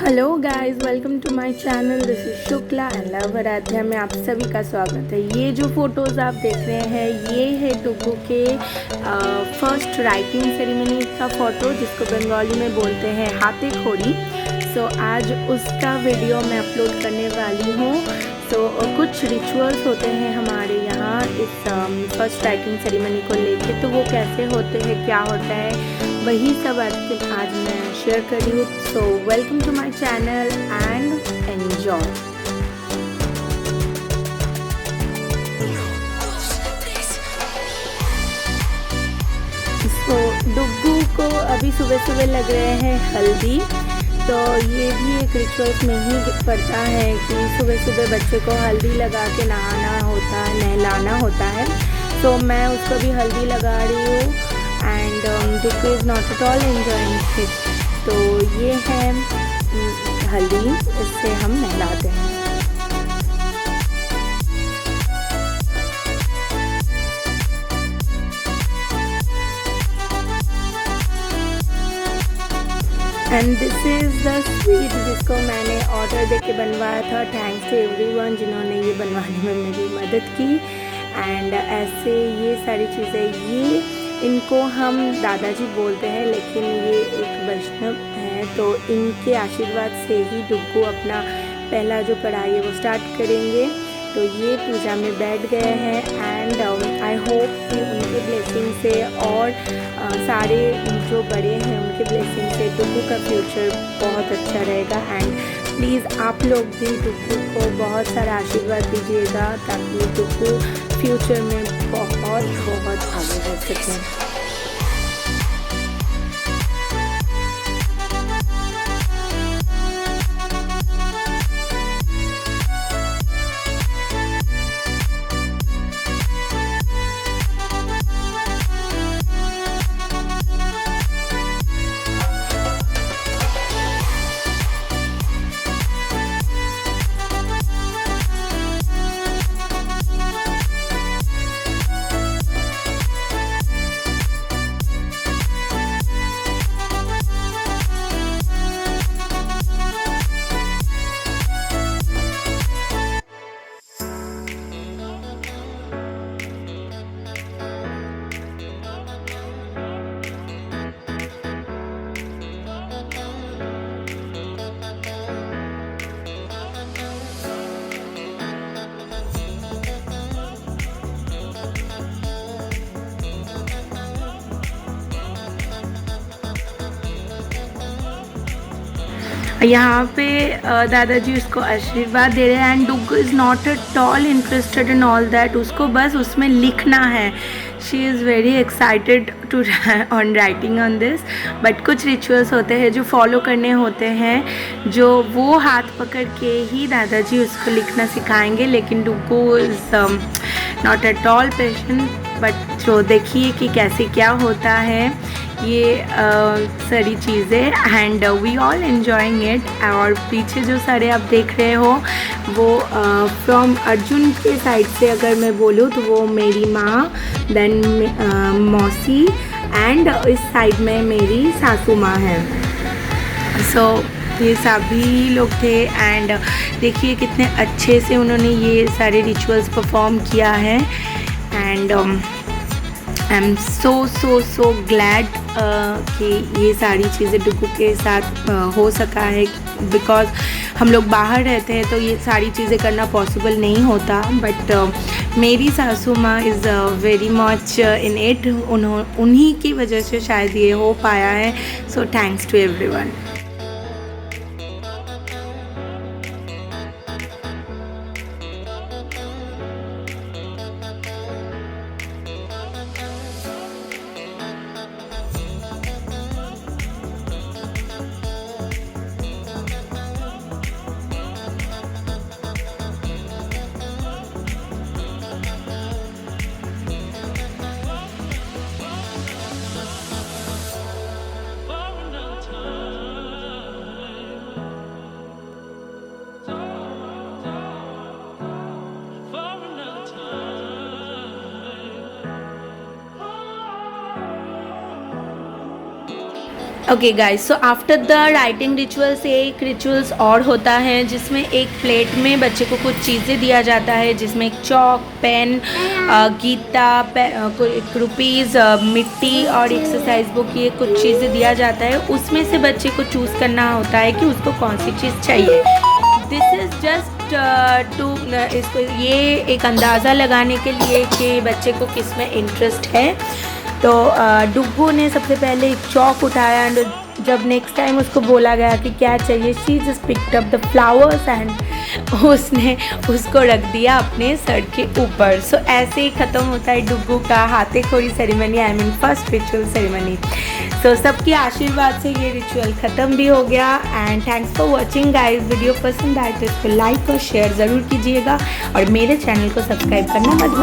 Hello guys, welcome to my channel. This is Shukla and love Aaradhya में आप सभी का स्वागत है। ये जो फ़ोटोज़ आप देख रहे हैं ये है डुग्गू के फर्स्ट राइटिंग सेरेमनी का फ़ोटो, जिसको बंगाली में बोलते हैं हाथे खोड़ी। सो आज उसका वीडियो मैं अपलोड करने वाली हूँ। कुछ रिचुअल्स होते हैं हमारे यहाँ इस फर्स्ट राइटिंग सेरेमनी को लेके, तो वो कैसे होते हैं, क्या होता है, वही सब आज मैं शेयर कर रही हूँ। So welcome to my channel and enjoy. तो डुग्गू को अभी सुबह सुबह लग रहे हैं हल्दी, तो ये भी एक रिचुअल्स में ही पड़ता है कि सुबह सुबह बच्चे को हल्दी लगा के नहलाना होता है। तो मैं उसको भी हल्दी लगा रही हूँ and Duggu is not at all enjoying it. तो ये है हल्दी, इससे हम नहलाते हैं। And this is the sweet जिसको मैंने ऑर्डर देके बनवाया था। थैंक्स टू एवरीवन जिन्होंने ये बनवाने में मेरी मदद की। एंड ऐसे ये सारी चीज़ें, इनको हम दादाजी बोलते हैं, लेकिन ये एक वैष्णव है, तो इनके आशीर्वाद से ही डुग्गू अपना पहला जो पढ़ाई है वो स्टार्ट करेंगे। तो ये पूजा में बैठ गए हैं एंड आई होप कि उनके ब्लेसिंग से और सारे जो बड़े हैं उनके ब्लेसिंग से डुग्गू का फ्यूचर बहुत अच्छा रहेगा। एंड प्लीज़ आप लोग भी डुग्गू को बहुत सारा आशीर्वाद दीजिएगा ताकि डुग्गू फ्यूचर में बहुत बहुत आगे बढ़ सकें। यहाँ पे दादाजी उसको आशीर्वाद दे रहे हैं and Duggu is not at all interested in all that. उसको बस उसमें लिखना है। She is very excited to on writing on this. But कुछ रिचुअल्स होते हैं जो फॉलो करने होते हैं, जो वो हाथ पकड़ के ही दादाजी उसको लिखना सिखाएंगे। लेकिन Duggu is not at all patient. But जो देखिए कि कैसे क्या होता है ये सारी चीज़ें and we all enjoying it. और पीछे जो सारे आप देख रहे हो वो फ्रॉम अर्जुन के साइड से अगर मैं बोलूँ तो वो मेरी माँ, देन मौसी एंड इस साइड में मेरी सासू माँ है। सो ये सभी लोग थे एंड देखिए कितने अच्छे से उन्होंने ये सारे रिचुअल्स परफॉर्म किया है। And I am so glad कि ये सारी चीज़ें डुग्गू के साथ हो सका है, बिकॉज़ हम लोग बाहर रहते हैं तो ये सारी चीज़ें करना पॉसिबल नहीं होता। बट मेरी सासू माँ is very much in it. उन्हीं की वजह से शायद ये हो पाया है। So thanks to everyone. Okay guys, so after the writing rituals एक रिचुअल्स और होता है जिसमें एक प्लेट में बच्चे को कुछ चीज़ें दिया जाता है, जिसमें एक चॉक, पेन, गीता, एक रुपीज़, मिट्टी और एक्सरसाइज बुक, ये कुछ चीज़ें दिया जाता है। उसमें से बच्चे को चूज़ करना होता है कि उसको कौन सी चीज़ चाहिए। दिस इज़ जस्ट टू इसको ये एक अंदाज़ा लगाने के लिए कि बच्चे को किस में इंटरेस्ट है। तो डुग्गू ने सबसे पहले एक चॉक उठाया एंड जब नेक्स्ट टाइम उसको बोला गया कि क्या चाहिए, she just picked up the flowers and उसने उसको रख दिया अपने सर के ऊपर। सो ऐसे ही ख़त्म होता है डुग्गू का Hathekhori ceremony, I mean first ritual ceremony. So सबके आशीर्वाद से ये रिचुअल ख़त्म भी हो गया। And thanks for watching guys. Video पसंद आए तो इसको लाइक और शेयर ज़रूर कीजिएगा और मेरे चैनल को सब्सक्राइब करना मत